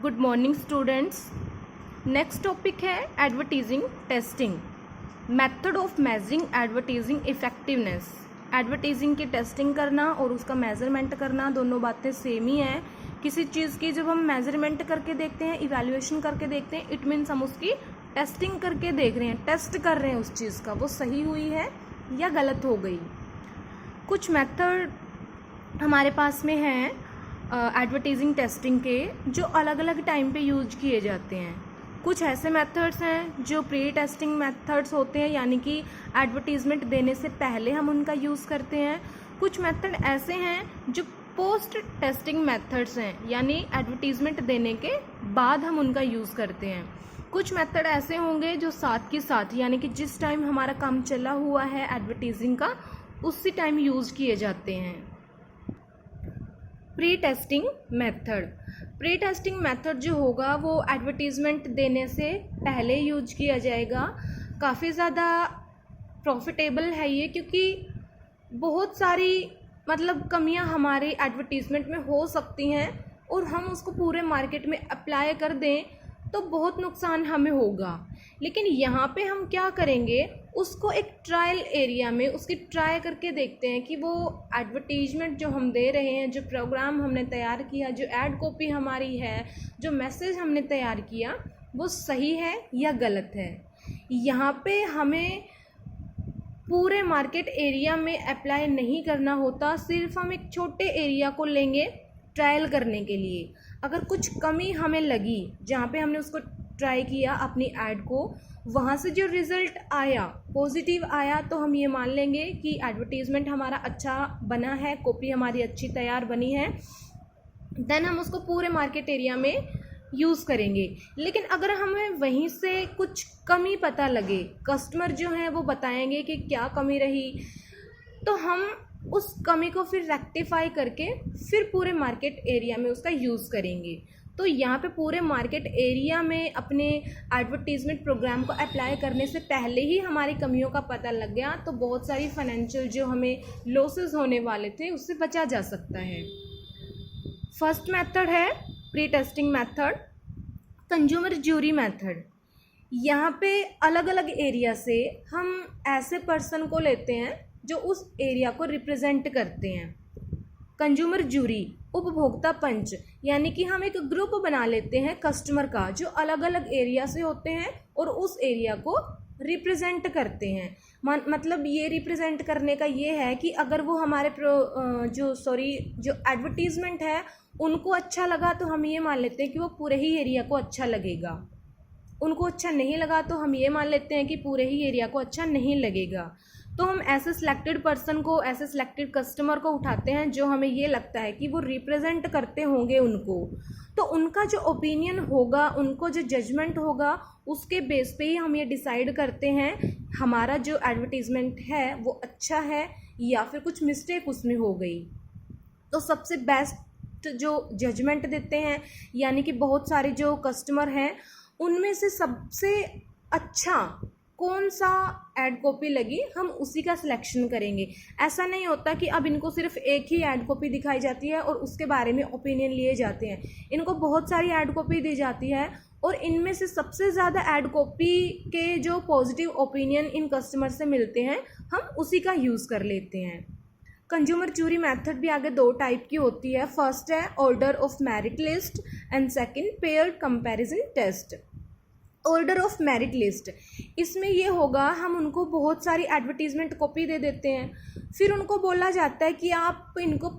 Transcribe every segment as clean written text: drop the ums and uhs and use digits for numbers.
Good morning students. Next topic है advertising testing, method of measuring advertising effectiveness. Advertising की testing करना और उसका मेजरमेंट करना दोनों बातें सेम ही हैं। किसी चीज़ की जब हम मेजरमेंट करके देखते हैं, इवैल्यूएशन करके देखते हैं, इट मीन्स हम उसकी टेस्टिंग करके देख रहे हैं, टेस्ट कर रहे हैं उस चीज़ का वो सही हुई है या गलत हो गई। कुछ मेथड हमारे पास में हैं एडवर्टीजिंग टेस्टिंग के जो अलग अलग टाइम पे यूज किए जाते हैं। कुछ ऐसे मेथड्स हैं जो प्री टेस्टिंग मेथड्स होते हैं, यानी कि एडवर्टीजमेंट देने से पहले हम उनका यूज़ करते हैं। कुछ मेथड ऐसे हैं जो पोस्ट टेस्टिंग मेथड्स हैं, यानी एडवर्टीजमेंट देने के बाद हम उनका यूज़ करते हैं। कुछ मेथड ऐसे होंगे जो साथ के साथ, यानी कि जिस टाइम हमारा काम चला हुआ है एडवर्टीजिंग का उसी टाइम यूज़ किए जाते हैं। Pre testing method, pre testing method जो होगा वो एडवर्टीज़मेंट देने से पहले यूज किया जाएगा। काफ़ी ज़्यादा प्रॉफिटेबल है ये, क्योंकि बहुत सारी कमियां हमारे एडवर्टीज़मेंट में हो सकती हैं और हम उसको पूरे मार्केट में अप्लाई कर दें तो बहुत नुकसान हमें होगा। लेकिन यहाँ पे हम क्या करेंगे, उसको एक ट्रायल एरिया में उसकी ट्राई करके देखते हैं कि वो एडवर्टीजमेंट जो हम दे रहे हैं, जो प्रोग्राम हमने तैयार किया, जो ऐड कॉपी हमारी है, जो मैसेज हमने तैयार किया वो सही है या गलत है। यहाँ पे हमें पूरे मार्केट एरिया में अप्लाई नहीं करना होता, सिर्फ हम एक छोटे एरिया को लेंगे ट्रायल करने के लिए। अगर कुछ कमी हमें लगी जहाँ पे हमने उसको ट्राई किया अपनी ऐड को, वहाँ से जो रिज़ल्ट आया पॉजिटिव आया तो हम ये मान लेंगे कि एडवर्टीज़मेंट हमारा अच्छा बना है, कॉपी हमारी अच्छी तैयार बनी है, देन हम उसको पूरे मार्केट एरिया में यूज़ करेंगे। लेकिन अगर हमें वहीं से कुछ कमी पता लगे, कस्टमर जो हैं वो बताएंगे कि क्या कमी रही, तो हम उस कमी को फिर रेक्टिफाई करके फिर पूरे मार्केट एरिया में उसका यूज़ करेंगे। तो यहाँ पे पूरे मार्केट एरिया में अपने एडवर्टीज़मेंट प्रोग्राम को अप्लाई करने से पहले ही हमारी कमियों का पता लग गया तो बहुत सारी फाइनेंशियल जो हमें लॉसेस होने वाले थे उससे बचा जा सकता है। फर्स्ट मेथड है pre testing method, consumer jury method. यहाँ पे अलग अलग एरिया से हम ऐसे पर्सन को लेते हैं जो उस एरिया को रिप्रेजेंट करते हैं। कंज्यूमर ज्यूरी, उपभोक्ता पंच, यानी कि हम एक ग्रुप बना लेते हैं कस्टमर का जो अलग अलग एरिया से होते हैं और उस एरिया को रिप्रेजेंट करते हैं। मतलब ये रिप्रेजेंट करने का ये है कि अगर वो हमारे जो एडवर्टीज़मेंट है उनको अच्छा लगा तो हम ये मान लेते हैं कि वो पूरे ही एरिया को अच्छा लगेगा, उनको अच्छा नहीं लगा तो हम ये मान लेते हैं कि पूरे ही एरिया को अच्छा नहीं लगेगा। तो हम ऐसे सिलेक्टेड पर्सन को, ऐसे सिलेक्टेड कस्टमर को उठाते हैं जो हमें ये लगता है कि वो रिप्रेजेंट करते होंगे उनको, तो उनका जो ओपिनियन होगा, उनको जो जजमेंट होगा उसके बेस पे ही हम ये डिसाइड करते हैं हमारा जो एडवर्टीज़मेंट है वो अच्छा है या फिर कुछ मिस्टेक उसमें हो गई। तो सबसे बेस्ट जो जजमेंट देते हैं, यानी कि बहुत सारे जो कस्टमर हैं उनमें से सबसे अच्छा कौन सा ऐड कॉपी लगी हम उसी का सिलेक्शन करेंगे। ऐसा नहीं होता कि अब इनको सिर्फ एक ही ऐड कॉपी दिखाई जाती है और उसके बारे में ओपिनियन लिए जाते हैं। इनको बहुत सारी ऐड कॉपी दी जाती है और इनमें से सबसे ज़्यादा ऐड कॉपी के जो पॉजिटिव ओपिनियन इन कस्टमर से मिलते हैं हम उसी का यूज़ कर लेते हैं। कंज्यूमर ज्यूरी मेथड भी आगे दो टाइप की होती है। फर्स्ट है order of merit list and second paired comparison test. Order of merit list, इसमें ये होगा हम उनको बहुत सारी एडवर्टीज़मेंट कॉपी दे देते हैं, फिर उनको बोला जाता है कि आप इनको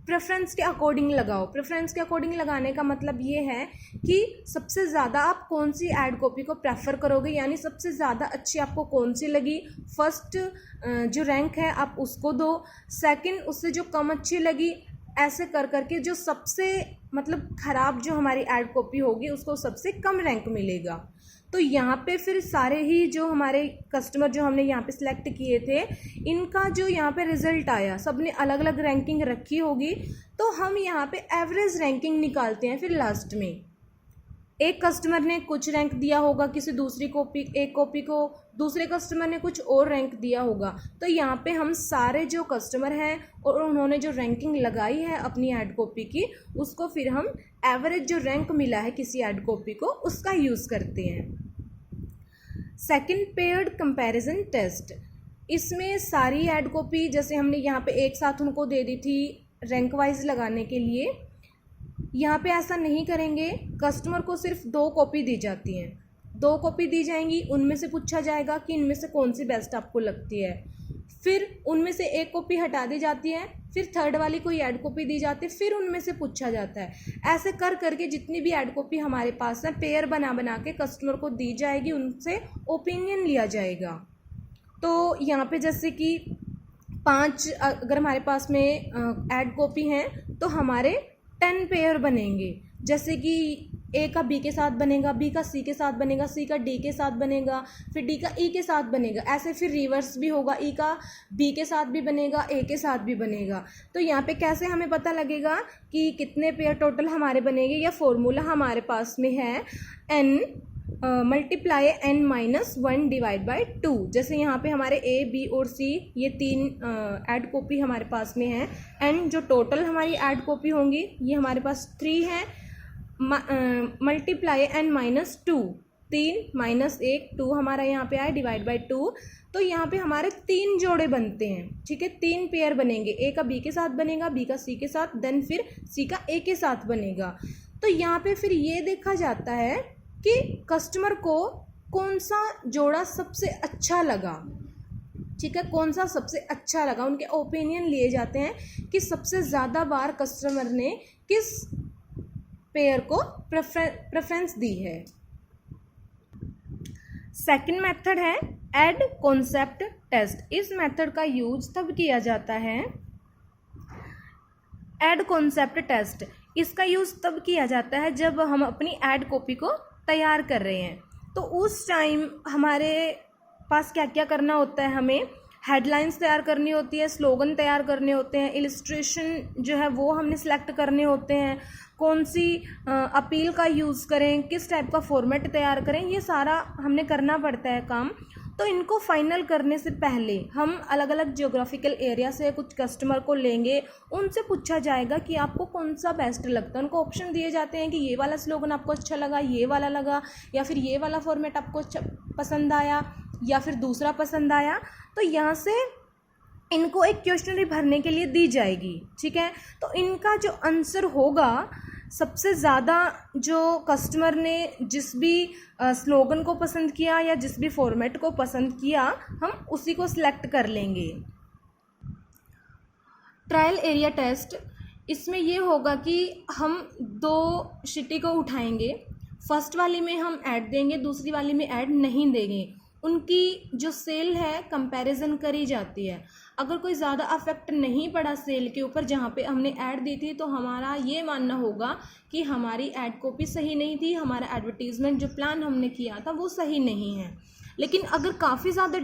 प्रेफरेंस के अकॉर्डिंग लगाओ। प्रेफरेंस के अकॉर्डिंग लगाने का मतलब ये है कि सबसे ज़्यादा आप कौन सी ऐड कॉपी को प्रेफर करोगे, यानी सबसे ज़्यादा अच्छी आपको कौन सी लगी, फर्स्ट जो रैंक है आप उसको दो, सेकंड उससे जो कम अच्छी लगी, ऐसे कर करके जो सबसे ख़राब जो हमारी ऐड कॉपी होगी उसको सबसे कम रैंक मिलेगा। तो यहाँ पे फिर सारे ही जो हमारे कस्टमर जो हमने यहाँ पे सिलेक्ट किए थे इनका जो यहाँ पे रिज़ल्ट आया, सब ने अलग अलग रैंकिंग रखी होगी, तो हम यहाँ पे एवरेज रैंकिंग निकालते हैं फिर लास्ट में। एक कस्टमर ने कुछ रैंक दिया होगा किसी दूसरी कॉपी, एक कॉपी को दूसरे कस्टमर ने कुछ और रैंक दिया होगा। तो यहाँ पे हम सारे जो कस्टमर हैं और उन्होंने जो रैंकिंग लगाई है अपनी ऐड कॉपी की, उसको फिर हम एवरेज जो रैंक मिला है किसी ऐड कॉपी को उसका यूज़ करते हैं। सेकंड पेयर्ड कंपैरिजन टेस्ट, इसमें सारी ऐड कॉपी जैसे हमने यहाँ पे एक साथ उनको दे दी थी रैंक वाइज लगाने के लिए, यहाँ पे ऐसा नहीं करेंगे। कस्टमर को सिर्फ 2 कॉपी दी जाती हैं, 2 कॉपी दी जाएंगी, उनमें से पूछा जाएगा कि इनमें से कौन सी बेस्ट आपको लगती है। फिर उनमें से एक कॉपी हटा दी जाती है, फिर थर्ड वाली कोई ऐड कॉपी दी जाती है, फिर उनमें से पूछा जाता है। ऐसे कर करके जितनी भी ऐड कॉपी हमारे पास है पेयर बना बना के कस्टमर को दी जाएगी, उनसे ओपिनियन लिया जाएगा। तो यहाँ पे जैसे कि 5 अगर हमारे पास में ऐड कॉपी हैं तो हमारे 10 पेयर बनेंगे। जैसे कि ए का बी के साथ बनेगा, बी का सी के साथ बनेगा, सी का डी के साथ बनेगा, फिर डी का ई के साथ बनेगा, ऐसे फिर रिवर्स भी होगा, ई का बी के साथ भी बनेगा, ए के साथ भी बनेगा। तो यहाँ पे कैसे हमें पता लगेगा कि कितने पेयर टोटल हमारे बनेंगे? या फॉर्मूला हमारे पास में है n multiply n minus 1 divide by 2। जैसे यहाँ पे हमारे ए बी और सी ये 3 ऐड कॉपी हमारे पास में है, n जो टोटल हमारी ऐड कॉपी होंगी ये हमारे पास 3 है, मल्टीप्लाई n माइनस 2, 3 माइनस 1 2 हमारा यहाँ पे आए डिवाइड बाई 2। तो यहाँ पे हमारे 3 जोड़े बनते हैं, ठीक है, 3 पेयर बनेंगे, ए का बी के साथ बनेगा, बी का सी के साथ, देन फिर सी का ए के साथ बनेगा। तो यहाँ पे फिर ये देखा जाता है कि कस्टमर को कौन सा जोड़ा सबसे अच्छा लगा, ठीक है, कौन सा सबसे अच्छा लगा, उनके ओपिनियन लिए जाते हैं कि सबसे ज़्यादा बार कस्टमर ने किस पेयर को प्रेफरेंस दी है। सेकंड मेथड है ऐड कॉन्सेप्ट टेस्ट। इस मेथड का यूज तब किया जाता है, ऐड कॉन्सेप्ट टेस्ट, इसका यूज़ तब किया जाता है जब हम अपनी ऐड कॉपी को तैयार कर रहे हैं। तो उस टाइम हमारे पास क्या क्या करना होता है, हमें हेडलाइंस तैयार करनी होती है, स्लोगन तैयार करने होते हैं, इलस्ट्रेशन जो है वो हमने सेलेक्ट करने होते हैं, कौन सी अपील का यूज़ करें, किस टाइप का फॉर्मेट तैयार करें, ये सारा हमने करना पड़ता है काम। तो इनको फाइनल करने से पहले हम अलग अलग जियोग्राफिकल एरिया से कुछ कस्टमर को लेंगे, उनसे पूछा जाएगा कि आपको कौन सा बेस्ट लगता है। उनको ऑप्शन दिए जाते हैं कि ये वाला स्लोगन आपको अच्छा लगा, ये वाला लगा, या फिर ये वाला फॉर्मेट आपको पसंद आया, या फिर दूसरा पसंद आया। तो यहाँ से इनको एक क्वेश्चनरी भरने के लिए दी जाएगी, ठीक है। तो इनका जो आंसर होगा, सबसे ज़्यादा जो कस्टमर ने जिस भी स्लोगन को पसंद किया या जिस भी फॉर्मेट को पसंद किया, हम उसी को सिलेक्ट कर लेंगे। ट्रायल एरिया टेस्ट, इसमें ये होगा कि हम 2 सिटी को उठाएंगे, फर्स्ट वाली में हम ऐड देंगे, दूसरी वाली में ऐड नहीं देंगे। उनकी जो सेल है कंपैरिजन करी जाती है। अगर कोई ज़्यादा अफेक्ट नहीं पड़ा सेल के ऊपर जहाँ पे हमने ऐड दी थी, तो हमारा ये मानना होगा कि हमारी ऐड कॉपी सही नहीं थी, हमारा एडवर्टीज़मेंट जो प्लान हमने किया था वो सही नहीं है। लेकिन अगर काफ़ी ज़्यादा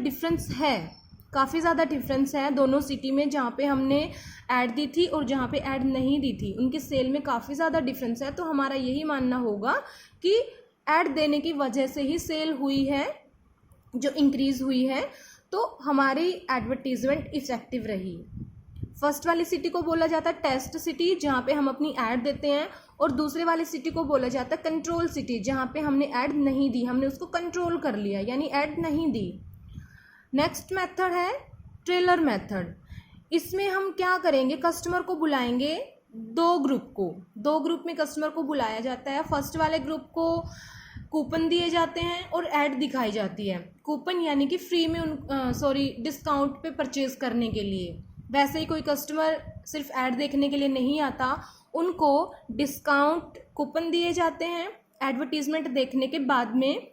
डिफरेंस है दोनों सिटी में, जहाँ पे हमने ऐड दी थी और जहाँ पे ऐड नहीं दी थी, उनके सेल में काफ़ी ज़्यादा डिफरेंस है, तो हमारा यही मानना होगा कि ऐड देने की वजह से ही सेल हुई है, जो इंक्रीज़ हुई है, तो हमारी एडवर्टीज़मेंट इफ़ेक्टिव रही। फर्स्ट वाली सिटी को बोला जाता है टेस्ट सिटी, जहाँ पे हम अपनी ऐड देते हैं, और दूसरे वाली सिटी को बोला जाता है कंट्रोल सिटी, जहाँ पे हमने ऐड नहीं दी, हमने उसको कंट्रोल कर लिया, यानी ऐड नहीं दी। नेक्स्ट मेथड है ट्रेलर मेथड। इसमें हम क्या करेंगे, कस्टमर को बुलाएंगे, 2 ग्रुप में कस्टमर को बुलाया जाता है। फर्स्ट वाले ग्रुप को कूपन दिए जाते हैं और ऐड दिखाई जाती है। कूपन यानी कि फ्री में डिस्काउंट पे परचेज़ करने के लिए। वैसे ही कोई कस्टमर सिर्फ ऐड देखने के लिए नहीं आता, उनको डिस्काउंट कूपन दिए जाते हैं। एडवर्टीज़मेंट देखने के बाद में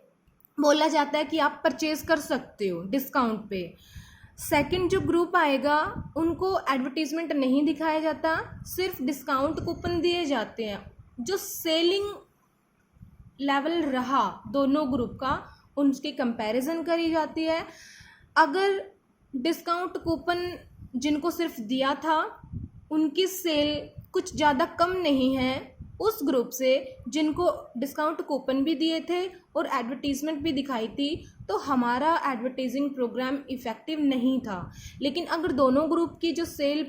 बोला जाता है कि आप परचेज़ कर सकते हो डिस्काउंट पे। सेकंड जो ग्रुप आएगा, उनको एडवर्टीज़मेंट नहीं दिखाया जाता, सिर्फ डिस्काउंट कूपन दिए जाते हैं। जो सेलिंग लेवल रहा दोनों ग्रुप का, उनकी कंपैरिजन करी जाती है। अगर डिस्काउंट कूपन जिनको सिर्फ दिया था, उनकी सेल कुछ ज़्यादा कम नहीं है, उस ग्रुप से जिनको डिस्काउंट कूपन भी दिए थे और एडवर्टीज़मेंट भी दिखाई थी, तो हमारा एडवर्टाइजिंग प्रोग्राम इफ़ेक्टिव नहीं था। लेकिन अगर दोनों ग्रुप की जो सेल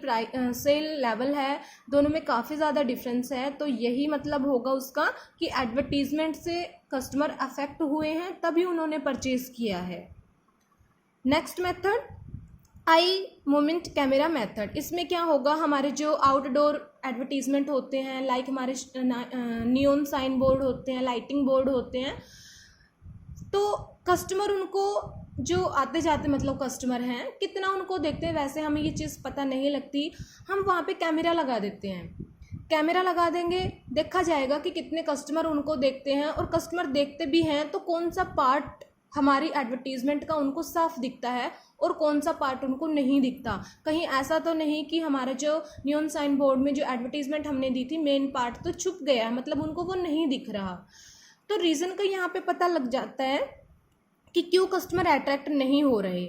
लेवल है, दोनों में काफ़ी ज़्यादा डिफरेंस है, तो यही मतलब होगा उसका कि एडवर्टीज़मेंट से कस्टमर अफेक्ट हुए हैं, तभी उन्होंने परचेज़ किया है। Next method I moment camera method. इसमें क्या होगा, हमारे जो आउटडोर एडवर्टीज़मेंट होते हैं, लाइक हमारे नियॉन साइन बोर्ड होते हैं, लाइटिंग बोर्ड होते हैं, तो कस्टमर उनको जो आते जाते मतलब कस्टमर हैं, कितना उनको देखते हैं, वैसे हमें ये चीज़ पता नहीं लगती। हम वहाँ पे कैमरा लगा देते हैं, कैमरा लगा देंगे, देखा जाएगा कि कितने कस्टमर उनको देखते हैं, और कस्टमर देखते भी हैं तो कौन सा पार्ट हमारी एडवर्टीज़मेंट का उनको साफ दिखता है और कौन सा पार्ट उनको नहीं दिखता। कहीं ऐसा तो नहीं कि हमारा जो नियॉन साइन बोर्ड में जो एडवर्टीज़मेंट हमने दी थी, मेन पार्ट तो छुप गया, मतलब उनको वो नहीं दिख रहा। तो रीज़न का यहाँ पे पता लग जाता है कि क्यों कस्टमर अट्रैक्ट नहीं हो रहे।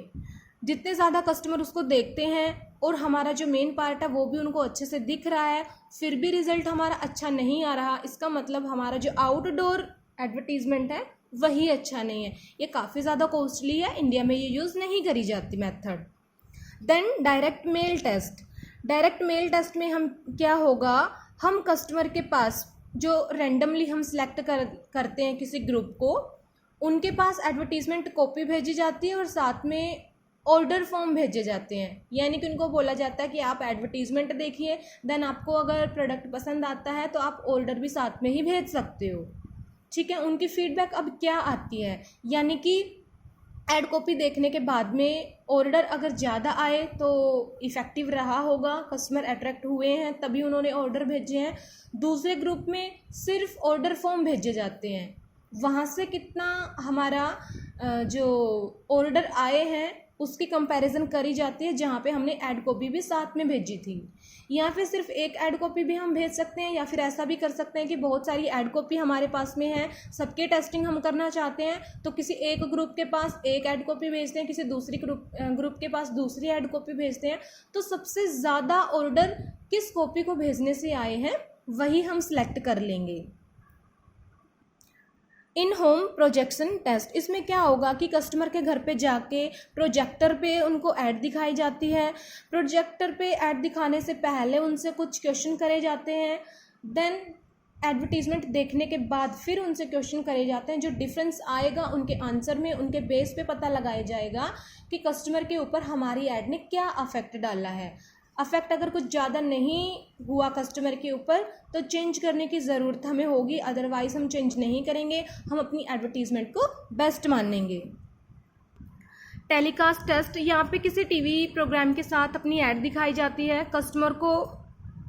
जितने ज़्यादा कस्टमर उसको देखते हैं और हमारा जो मेन पार्ट है वो भी उनको अच्छे से दिख रहा है, फिर भी रिज़ल्ट हमारा अच्छा नहीं आ रहा, इसका मतलब हमारा जो आउटडोर एडवर्टीज़मेंट है वही अच्छा नहीं है। ये काफ़ी ज़्यादा कॉस्टली है, इंडिया में ये यूज़ नहीं करी जाती method. Then direct mail test. Direct mail test में हम क्या होगा, हम कस्टमर के पास जो रैंडमली हम सिलेक्ट करते हैं किसी ग्रुप को, उनके पास एडवर्टीज़मेंट कॉपी भेजी जाती है और साथ में ऑर्डर फॉर्म भेजे जाते हैं। यानी कि उनको बोला जाता है कि आप एडवर्टीज़मेंट देखिए, देन आपको अगर प्रोडक्ट पसंद आता है तो आप ऑर्डर भी साथ में ही भेज सकते हो। ठीक है, उनकी फीडबैक अब क्या आती है, यानी कि एड कॉपी देखने के बाद में ऑर्डर अगर ज़्यादा आए तो इफ़ेक्टिव रहा होगा, कस्टमर अट्रैक्ट हुए हैं तभी उन्होंने ऑर्डर भेजे हैं। दूसरे ग्रुप में सिर्फ ऑर्डर फॉर्म भेजे जाते हैं, वहाँ से कितना हमारा जो ऑर्डर आए हैं उसकी कंपैरिजन करी जाती है, जहाँ पे हमने ऐड कॉपी भी साथ में भेजी थी। या फिर सिर्फ एक ऐड कॉपी भी हम भेज सकते हैं, या फिर ऐसा भी कर सकते हैं कि बहुत सारी ऐड कॉपी हमारे पास में है, सबके टेस्टिंग हम करना चाहते हैं तो किसी एक ग्रुप के पास एक ऐड कॉपी भेजते हैं, किसी दूसरी ग्रुप के पास दूसरी ऐड कॉपी भेजते हैं। तो सबसे ज़्यादा ऑर्डर किस कॉपी को भेजने से आए हैं वही हम सिलेक्ट कर लेंगे। इन होम प्रोजेक्शन टेस्ट, इसमें क्या होगा कि कस्टमर के घर पे जाके प्रोजेक्टर पे उनको ऐड दिखाई जाती है। प्रोजेक्टर पे ऐड दिखाने से पहले उनसे कुछ क्वेश्चन करे जाते हैं, देन एडवर्टीज़मेंट देखने के बाद फिर उनसे क्वेश्चन करे जाते हैं। जो डिफरेंस आएगा उनके आंसर में, उनके बेस पे पता लगाया जाएगा कि कस्टमर के ऊपर हमारी ऐड ने क्या अफेक्ट डाला है। अफेक्ट अगर कुछ ज़्यादा नहीं हुआ कस्टमर के ऊपर तो चेंज करने की ज़रूरत हमें होगी, अदरवाइज़ हम चेंज नहीं करेंगे, हम अपनी एडवर्टीज़मेंट को बेस्ट मानेंगे। टेलीकास्ट टेस्ट, यहाँ पे किसी टीवी प्रोग्राम के साथ अपनी ऐड दिखाई जाती है, कस्टमर को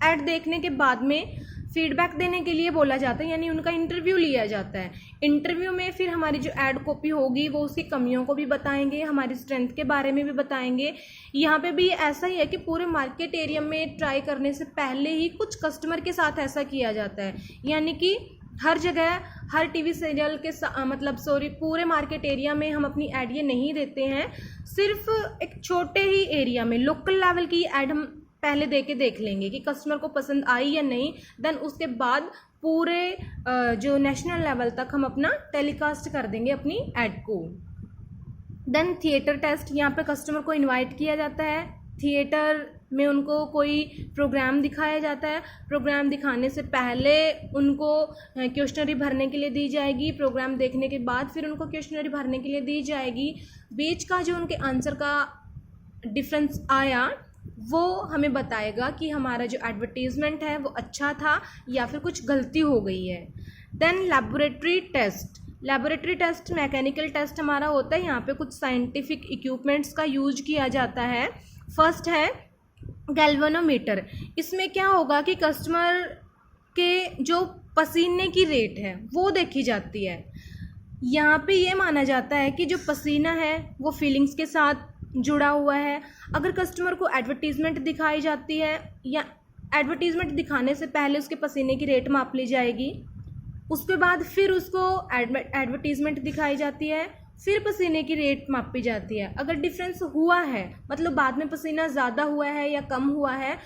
ऐड देखने के बाद में फीडबैक देने के लिए बोला जाता है, यानी उनका इंटरव्यू लिया जाता है। इंटरव्यू में फिर हमारी जो ऐड कॉपी होगी वो उसकी कमियों को भी बताएंगे, हमारी स्ट्रेंथ के बारे में भी बताएंगे। यहाँ पे भी ऐसा ही है कि पूरे मार्केट एरिया में ट्राई करने से पहले ही कुछ कस्टमर के साथ ऐसा किया जाता है, यानी कि हर जगह हर टीवी सीरियल के पूरे मार्केट एरिया में हम अपनी ऐड ये नहीं देते हैं, सिर्फ एक छोटे ही एरिया में लोकल लेवल की ऐड हम पहले दे के देख लेंगे कि कस्टमर को पसंद आई या नहीं, देन उसके बाद पूरे जो नेशनल लेवल तक हम अपना टेलीकास्ट कर देंगे अपनी ऐड को। देन थिएटर टेस्ट, यहाँ पे कस्टमर को इनवाइट किया जाता है, थिएटर में उनको कोई प्रोग्राम दिखाया जाता है। प्रोग्राम दिखाने से पहले उनको क्वेश्चनरी भरने के लिए दी जाएगी, प्रोग्राम देखने के बाद फिर उनको क्वेश्चनरी भरने के लिए दी जाएगी। बीच का जो उनके आंसर का डिफरेंस आया वो हमें बताएगा कि हमारा जो एडवर्टीज़मेंट है वो अच्छा था या फिर कुछ गलती हो गई है। Then laboratory test, laboratory test mechanical test हमारा होता है, यहाँ पे कुछ साइंटिफिक इक्विपमेंट्स का यूज किया जाता है। फर्स्ट है गैल्वेनोमीटर, इसमें क्या होगा कि कस्टमर के जो पसीने की रेट है वो देखी जाती है। यहाँ पे ये माना जाता है कि जो पसीना है वो फीलिंग्स के साथ जुड़ा हुआ है। अगर कस्टमर को एडवर्टीज़मेंट दिखाई जाती है या एडवर्टीज़मेंट दिखाने से पहले उसके पसीने की रेट माप ली जाएगी, उसके बाद फिर उसको एडवर्टीज़मेंट दिखाई जाती है, फिर पसीने की रेट मापी जाती है। अगर डिफरेंस हुआ है, मतलब बाद में पसीना ज़्यादा हुआ है या कम हुआ है,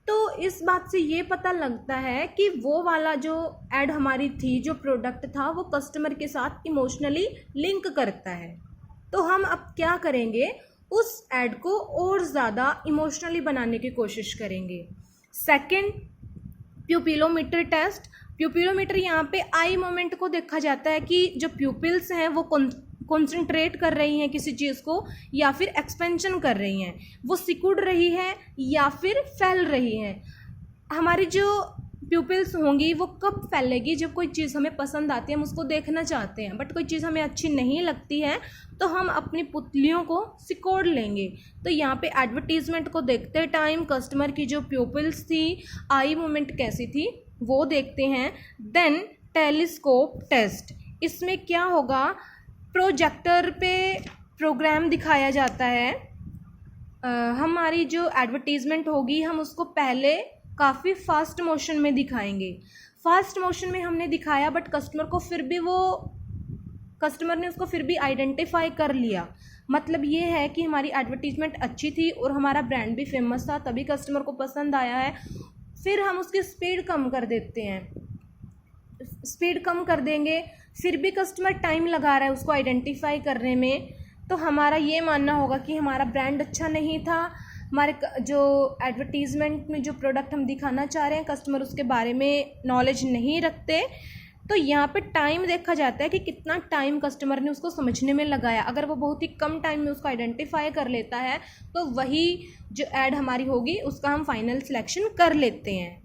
तो इस बात से ये पता लगता है कि वो वाला जो ऐड हमारी थी, जो प्रोडक्ट था, वो कस्टमर के साथ इमोशनली लिंक करता है। तो हम अब क्या करेंगे, उस ऐड को और ज़्यादा इमोशनली बनाने की कोशिश करेंगे। Second, pupillometer test. प्यूपिलोमीटर यहाँ पे आई मोमेंट को देखा जाता है कि जो प्यूपिल्स हैं वो कॉन्सेंट्रेट कर रही हैं किसी चीज़ को या फिर एक्सपेंशन कर रही हैं, वो सिकुड़ रही है या फिर फैल रही है। हमारी जो प्यूपिल्स होंगी वो कब फैलेगी, जब कोई चीज़ हमें पसंद आती है, हम उसको देखना चाहते हैं, बट कोई चीज़ हमें अच्छी नहीं लगती है तो हम अपनी पुतलियों को सिकोड़ लेंगे। तो यहाँ पे एडवर्टीजमेंट को देखते टाइम कस्टमर की जो प्यूपिल्स थी, आई मूवमेंट कैसी थी, वो देखते हैं। Then telescope test. इसमें क्या होगा, प्रोजेक्टर पे प्रोग्राम दिखाया जाता है। हमारी जो एडवर्टीजमेंट होगी हम उसको पहले काफ़ी फास्ट मोशन में दिखाएंगे। फास्ट मोशन में हमने दिखाया बट कस्टमर ने उसको फिर भी आइडेंटिफाई कर लिया। मतलब ये है कि हमारी एडवर्टीजमेंट अच्छी थी और हमारा ब्रांड भी फेमस था, तभी कस्टमर को पसंद आया है। फिर हम उसकी स्पीड कम कर देते हैं, स्पीड कम कर देंगे, फिर भी कस्टमर टाइम लगा रहा है उसको आइडेंटिफाई करने में, तो हमारा ये मानना होगा कि हमारा ब्रांड अच्छा नहीं था, हमारे जो एडवर्टीज़मेंट में जो प्रोडक्ट हम दिखाना चाह रहे हैं कस्टमर उसके बारे में नॉलेज नहीं रखते। तो यहाँ पे टाइम देखा जाता है कि कितना टाइम कस्टमर ने उसको समझने में लगाया। अगर वो बहुत ही कम टाइम में उसको आइडेंटिफाई कर लेता है तो वही जो ऐड हमारी होगी उसका हम फाइनल सिलेक्शन कर लेते हैं।